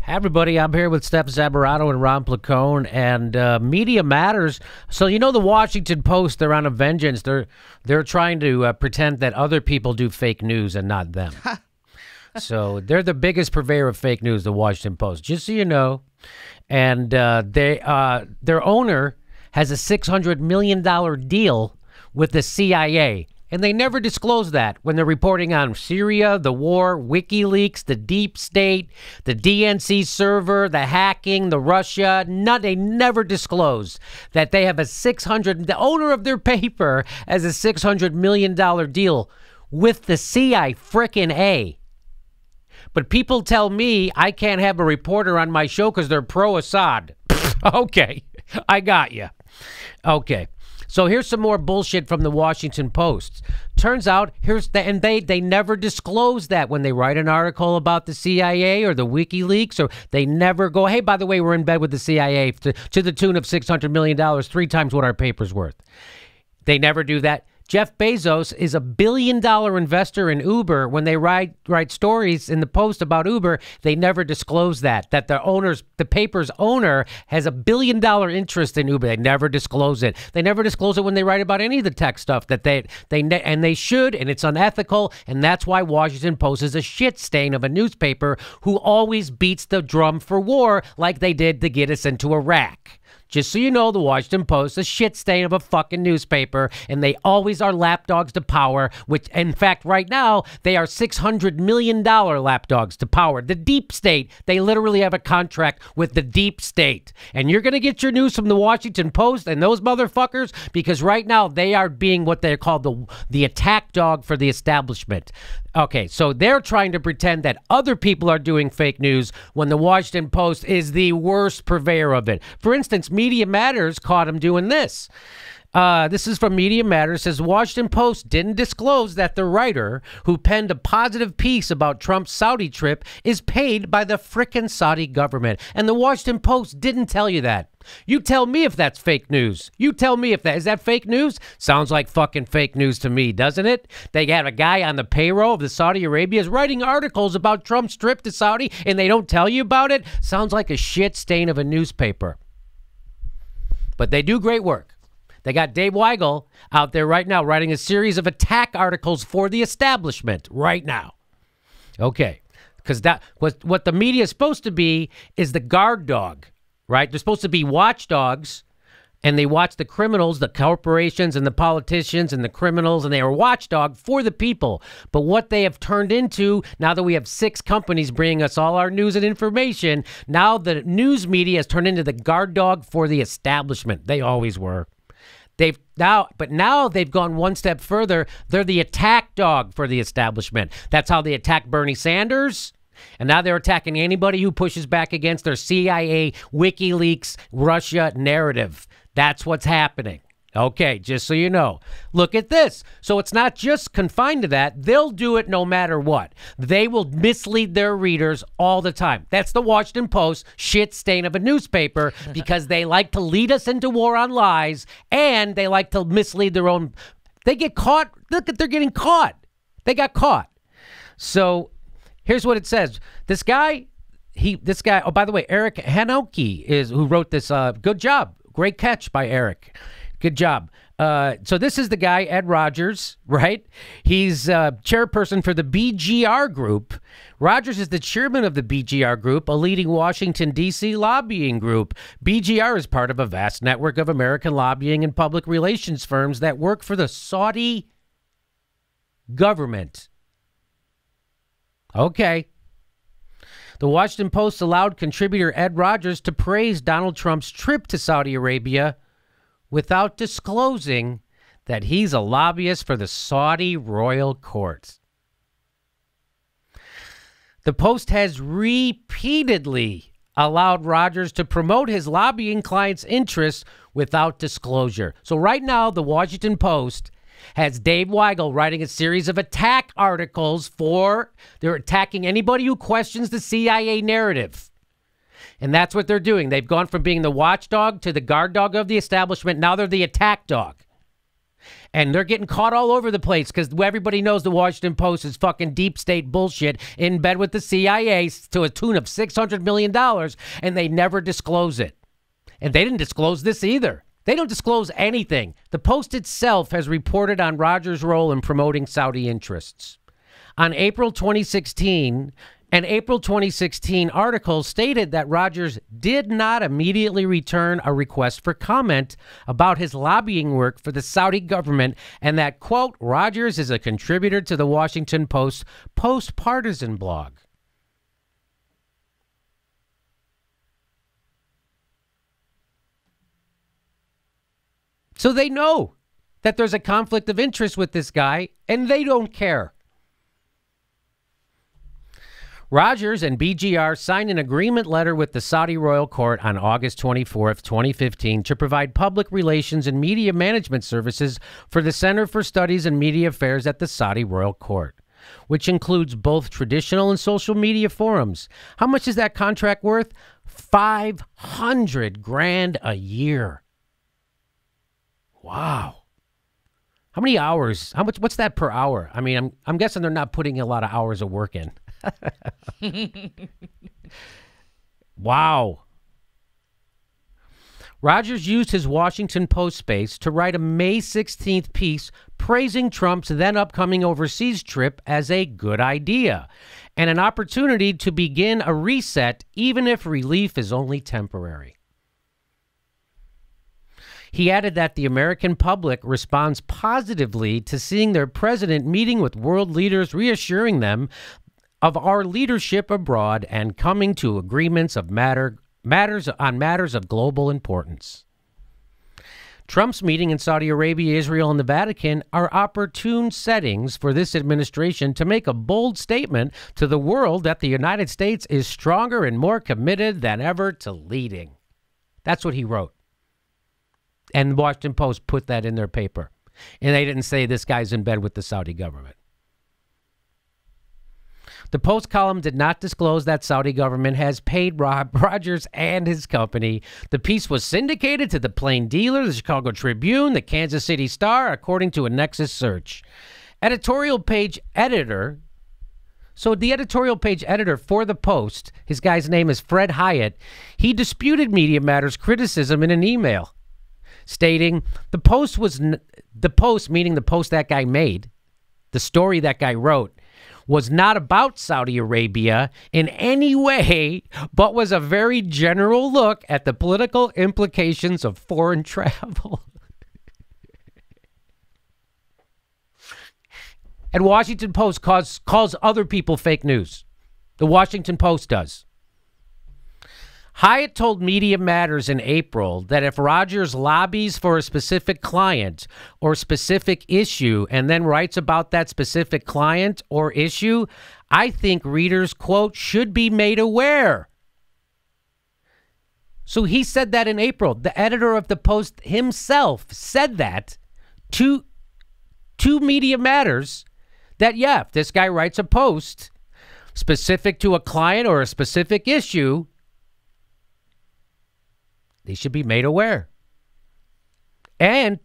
Hey everybody, I'm here with Steph Zamorano and Ron Placone, and Media Matters. So you know the Washington Post, they're on a vengeance. They're trying to pretend that other people do fake news and not them. So they're the biggest purveyor of fake news, the Washington Post, just so you know. And their owner has a $600 million deal with the CIA. And they never disclose that when they're reporting on Syria, the war, WikiLeaks, the deep state, the DNC server, the hacking, the Russia. They never disclose that they have the owner of their paper has a $600 million deal with the CIA frickin' A. But people tell me I can't have a reporter on my show because they're pro-Assad. Okay, I got you. Okay. So here's some more bullshit from the Washington Post. Turns out, they never disclose that when they write an article about the CIA or the WikiLeaks, or they never go, hey, by the way, we're in bed with the CIA to the tune of $600 million, 3 times what our paper's worth. They never do that. Jeff Bezos is a $1 billion investor in Uber. When they write stories in the Post about Uber, they never disclose that the paper's owner has a $1 billion interest in Uber. They never disclose it. They never disclose it when they write about any of the tech stuff that they should, and it's unethical, and that's why Washington Post is a shit stain of a newspaper who always beats the drum for war like they did to get us into Iraq. Just so you know, the Washington Post, a shit stain of a fucking newspaper, and they always are lapdogs to power, which, in fact, right now, they are $600 million lapdogs to power. The deep state, they literally have a contract with the deep state. And you're going to get your news from the Washington Post and those motherfuckers, because right now, they are being what they're called the attack dog for the establishment. Okay, so they're trying to pretend that other people are doing fake news when the Washington Post is the worst purveyor of it. For instance, Media Matters caught him doing this. This is from Media Matters. Says Washington Post didn't disclose that the writer who penned a positive piece about Trump's Saudi trip is paid by the frickin' Saudi government. And the Washington Post didn't tell you that. You tell me if that's fake news. You tell me if is that fake news? Sounds like fucking fake news to me, doesn't it? They got a guy on the payroll of the Saudi Arabia's writing articles about Trump's trip to Saudi, and they don't tell you about it? Sounds like a shit stain of a newspaper. But they do great work. They got Dave Weigel out there right now writing a series of attack articles for the establishment right now. Okay, because what the media is supposed to be is the guard dog, right? They're supposed to be watchdogs, and they watch the criminals, the corporations, and the politicians, and the criminals, and they are watchdog for the people. But what they have turned into, now that we have 6 companies bringing us all our news and information, now the news media has turned into the guard dog for the establishment. They always were. But now they've gone one step further. They're the attack dog for the establishment. That's how they attacked Bernie Sanders. And now they're attacking anybody who pushes back against their CIA, WikiLeaks, Russia narrative. That's what's happening. Okay, just so you know. Look at this. So it's not just confined to that. They'll do it no matter what. They will mislead their readers all the time. That's the Washington Post shit stain of a newspaper because they like to lead us into war on lies, and they like to mislead their own. They get caught. Look, they're getting caught. They got caught. So here's what it says. This guy, oh, by the way, Eric Hanoki is who wrote this. Good job. Great catch by Eric. Good job. So this is the guy, Ed Rogers, right? He's chairperson for the BGR Group. Rogers is the chairman of the BGR Group, a leading Washington, D.C. lobbying group. BGR is part of a vast network of American lobbying and public relations firms that work for the Saudi government. Okay. The Washington Post allowed contributor Ed Rogers to praise Donald Trump's trip to Saudi Arabia without disclosing that he's a lobbyist for the Saudi royal courts. The Post has repeatedly allowed Rogers to promote his lobbying clients' interests without disclosure. So right now, the Washington Post has Dave Weigel writing a series of attack articles they're attacking anybody who questions the CIA narrative. And that's what they're doing. They've gone from being the watchdog to the guard dog of the establishment. Now they're the attack dog. And they're getting caught all over the place because everybody knows the Washington Post is fucking deep state bullshit in bed with the CIA to a tune of $600 million, and they never disclose it. And they didn't disclose this either. They don't disclose anything. The Post itself has reported on Rogers' role in promoting Saudi interests. On April 2016, an April 2016 article stated that Rogers did not immediately return a request for comment about his lobbying work for the Saudi government and that, quote, Rogers is a contributor to the Washington Post post-partisan blog. So they know that there's a conflict of interest with this guy, and they don't care. Rogers and BGR signed an agreement letter with the Saudi royal court on August 24th, 2015 to provide public relations and media management services for the Center for Studies in Media Affairs at the Saudi royal court, which includes both traditional and social media forums. How much is that contract worth? $500,000 a year. Wow. How many hours? What's that per hour? I mean, I'm guessing they're not putting a lot of hours of work in. Wow. Rogers used his Washington Post space to write a May 16th piece praising Trump's then upcoming overseas trip as a good idea and an opportunity to begin a reset, even if relief is only temporary. He added that the American public responds positively to seeing their president meeting with world leaders, reassuring them of our leadership abroad and coming to agreements of matters of global importance. Trump's meeting in Saudi Arabia, Israel, and the Vatican are opportune settings for this administration to make a bold statement to the world that the United States is stronger and more committed than ever to leading. That's what he wrote. And the Washington Post put that in their paper. And they didn't say this guy's in bed with the Saudi government. The Post column did not disclose that Saudi government has paid Rogers and his company. The piece was syndicated to the Plain Dealer, the Chicago Tribune, the Kansas City Star, according to a Nexus search. Editorial page editor. So the editorial page editor for the Post, his guy's name is Fred Hyatt, he disputed Media Matters criticism in an email, stating the Post, meaning the post that guy made, the story that guy wrote, was not about Saudi Arabia in any way, but was a very general look at the political implications of foreign travel. And Washington Post calls other people fake news. The Washington Post does. Hyatt told Media Matters in April that if Rogers lobbies for a specific client or specific issue and then writes about that specific client or issue, I think readers, quote, should be made aware. So he said that in April. The editor of the Post himself said that to Media Matters that, yeah, if this guy writes a post specific to a client or a specific issue, they should be made aware. And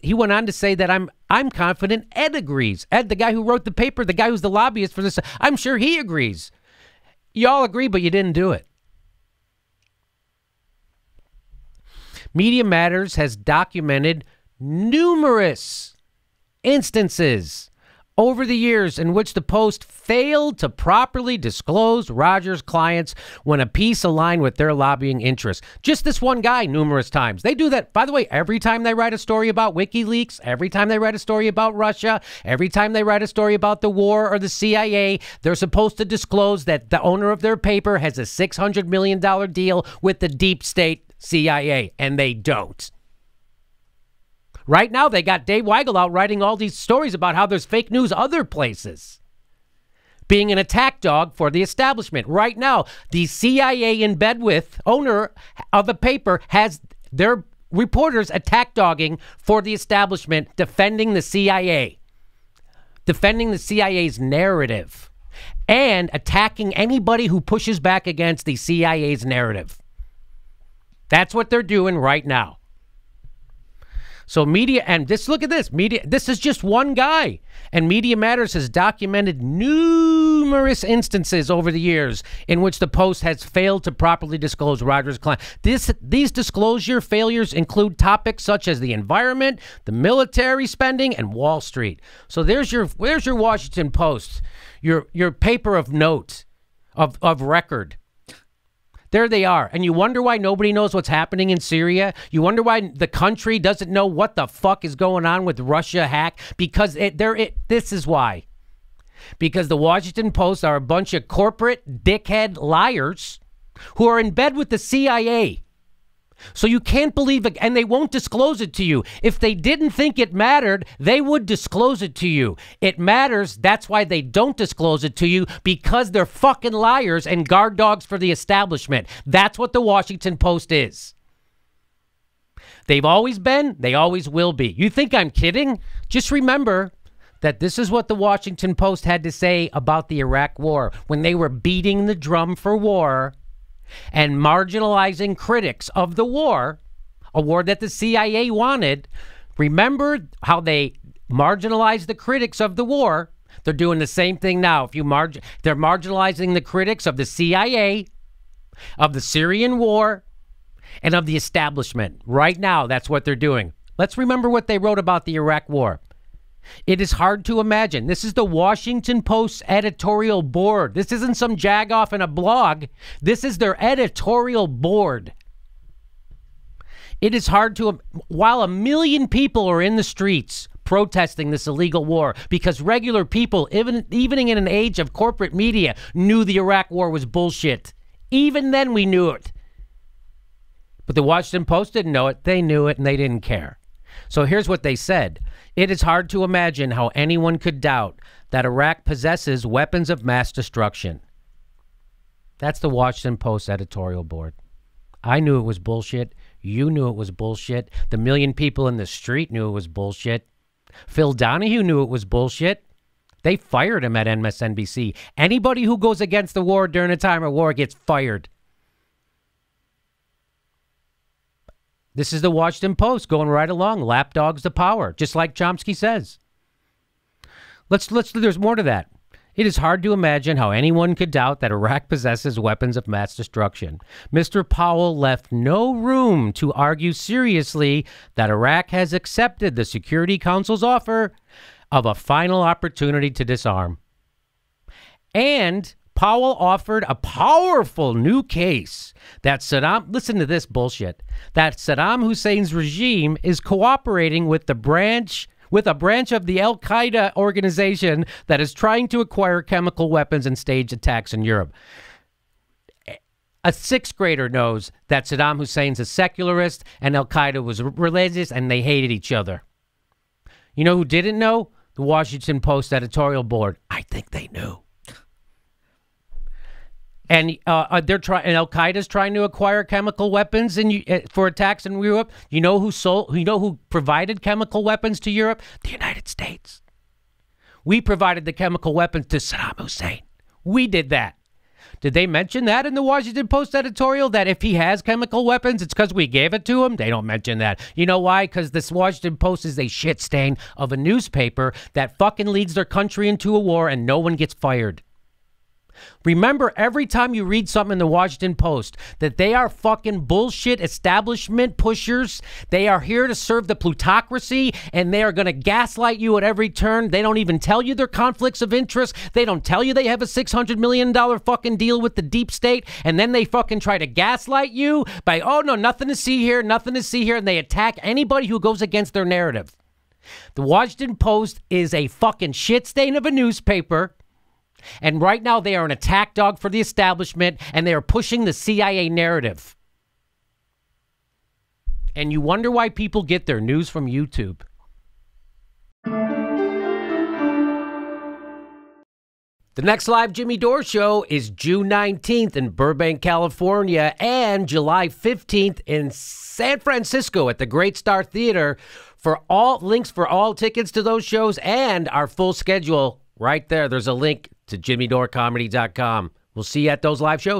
he went on to say that I'm confident Ed agrees. Ed, the guy who wrote the paper, the guy who's the lobbyist for this, I'm sure he agrees. Y'all agree, but you didn't do it. Media Matters has documented numerous instances over the years in which the Post failed to properly disclose Rogers' clients when a piece aligned with their lobbying interests. Just this one guy numerous times. They do that, by the way, every time they write a story about WikiLeaks, every time they write a story about Russia, every time they write a story about the war or the CIA, they're supposed to disclose that the owner of their paper has a $600 million deal with the deep state CIA, and they don't. Right now, they got Dave Weigel out writing all these stories about how there's fake news other places, being an attack dog for the establishment. Right now, the CIA in bed with owner of the paper has their reporters attack dogging for the establishment, defending the CIA, defending the CIA's narrative, and attacking anybody who pushes back against the CIA's narrative. That's what they're doing right now. So media, and this, look at this, media, this is just one guy. And Media Matters has documented numerous instances over the years in which the Post has failed to properly disclose Rogers' client. These disclosure failures include topics such as the environment, the military spending, and Wall Street. So there's your Washington Post, your paper of note, of record. There they are. And you wonder why nobody knows what's happening in Syria? You wonder why the country doesn't know what the fuck is going on with Russia hack? Because this is why. Because the Washington Post are a bunch of corporate dickhead liars who are in bed with the CIA. So you can't believe it, and they won't disclose it to you. If they didn't think it mattered, they would disclose it to you. It matters. That's why they don't disclose it to you, because they're fucking liars and guard dogs for the establishment. That's what the Washington Post is. They've always been. They always will be. You think I'm kidding? Just remember that this is what the Washington Post had to say about the Iraq War when they were beating the drum for war and marginalizing critics of the war, a war that the CIA wanted. Remember how they marginalized the critics of the war? They're doing the same thing now. They're marginalizing the critics of the CIA, of the Syrian war, and of the establishment. Right now, that's what they're doing. Let's remember what they wrote about the Iraq war. It is hard to imagine. This is the Washington Post's editorial board. This isn't some jagoff in a blog. This is their editorial board. It is hard to, while 1 million people are in the streets protesting this illegal war, because regular people, even in an age of corporate media, knew the Iraq war was bullshit. Even then we knew it. But the Washington Post didn't know it. They knew it, and they didn't care. So here's what they said. It is hard to imagine how anyone could doubt that Iraq possesses weapons of mass destruction. That's the Washington Post editorial board. I knew it was bullshit. You knew it was bullshit. The 1 million people in the street knew it was bullshit. Phil Donahue knew it was bullshit. They fired him at MSNBC. Anybody who goes against the war during a time of war gets fired. This is the Washington Post going right along. Lapdogs to power, just like Chomsky says. There's more to that. It is hard to imagine how anyone could doubt that Iraq possesses weapons of mass destruction. Mr. Powell left no room to argue seriously that Iraq has accepted the Security Council's offer of a final opportunity to disarm. And Powell offered a powerful new case that Saddam, listen to this bullshit, that Saddam Hussein's regime is cooperating with a branch of the Al-Qaeda organization that is trying to acquire chemical weapons and stage attacks in Europe. A 6th grader knows that Saddam Hussein's a secularist and Al-Qaeda was religious and they hated each other. You know who didn't know? The Washington Post editorial board. I think they knew. And Al-Qaeda's trying to acquire chemical weapons for attacks in Europe. You know who provided chemical weapons to Europe? The United States. We provided the chemical weapons to Saddam Hussein. We did that. Did they mention that in the Washington Post editorial, that if he has chemical weapons, it's because we gave it to him? They don't mention that. You know why? Because this Washington Post is a shit stain of a newspaper that fucking leads their country into a war and no one gets fired. Remember, every time you read something in the Washington Post, that they are fucking bullshit establishment pushers. They are here to serve the plutocracy, and they are going to gaslight you at every turn. They don't even tell you their conflicts of interest. They don't tell you they have a $600 million fucking deal with the deep state, and then they fucking try to gaslight you by, oh no, nothing to see here, nothing to see here, and they attack anybody who goes against their narrative. The Washington Post is a fucking shit stain of a newspaper. And right now they are an attack dog for the establishment, and they are pushing the CIA narrative. And you wonder why people get their news from YouTube. The next live Jimmy Dore show is June 19th in Burbank, California, and July 15th in San Francisco at the Great Star Theater. For all links for all tickets to those shows and our full schedule, right there, there's a link to JimmyDoreComedy.com. We'll see you at those live shows.